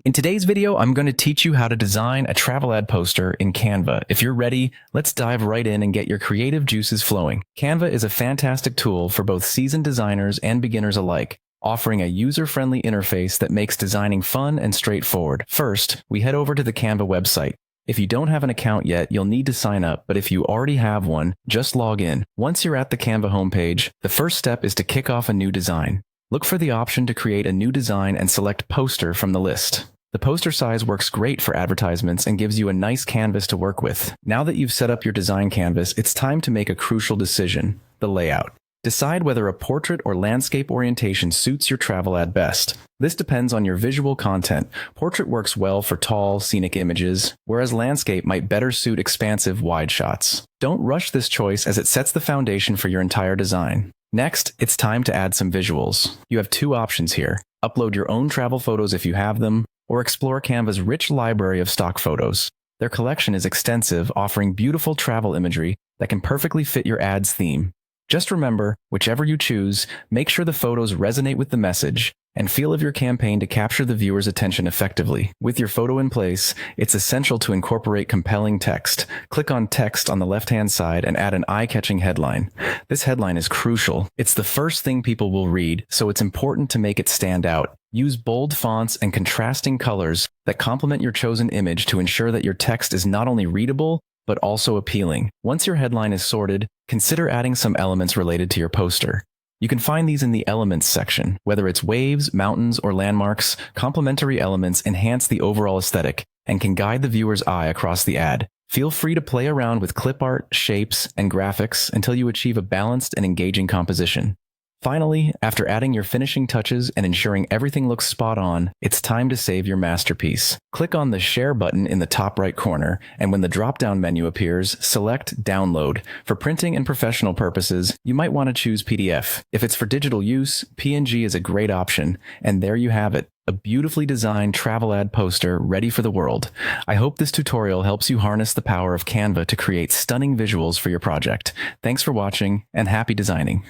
In today's video, I'm going to teach you how to design a travel ad poster in Canva. If you're ready, let's dive right in and get your creative juices flowing. Canva is a fantastic tool for both seasoned designers and beginners alike, offering a user-friendly interface that makes designing fun and straightforward. First, we head over to the Canva website. If you don't have an account yet, you'll need to sign up, but if you already have one, just log in. Once you're at the Canva homepage, the first step is to kick off a new design. Look for the option to create a new design and select Poster from the list. The poster size works great for advertisements and gives you a nice canvas to work with. Now that you've set up your design canvas, it's time to make a crucial decision: the layout. Decide whether a portrait or landscape orientation suits your travel ad best. This depends on your visual content. Portrait works well for tall, scenic images, whereas landscape might better suit expansive, wide shots. Don't rush this choice as it sets the foundation for your entire design. Next, it's time to add some visuals. You have two options here: upload your own travel photos if you have them, or explore Canva's rich library of stock photos. Their collection is extensive, offering beautiful travel imagery that can perfectly fit your ad's theme. Just remember, whichever you choose, make sure the photos resonate with the message and feel of your campaign to capture the viewer's attention effectively. With your photo in place, it's essential to incorporate compelling text. Click on text on the left-hand side and add an eye-catching headline. This headline is crucial. It's the first thing people will read, so it's important to make it stand out. Use bold fonts and contrasting colors that complement your chosen image to ensure that your text is not only readable, but also appealing. Once your headline is sorted, consider adding some elements related to your poster. You can find these in the Elements section. Whether it's waves, mountains, or landmarks, complementary elements enhance the overall aesthetic and can guide the viewer's eye across the ad. Feel free to play around with clip art, shapes, and graphics until you achieve a balanced and engaging composition. Finally, after adding your finishing touches and ensuring everything looks spot on, it's time to save your masterpiece. Click on the Share button in the top right corner, and when the drop-down menu appears, select Download. For printing and professional purposes, you might want to choose PDF. If it's for digital use, PNG is a great option, and there you have it: a beautifully designed travel ad poster ready for the world. I hope this tutorial helps you harness the power of Canva to create stunning visuals for your project. Thanks for watching, and happy designing.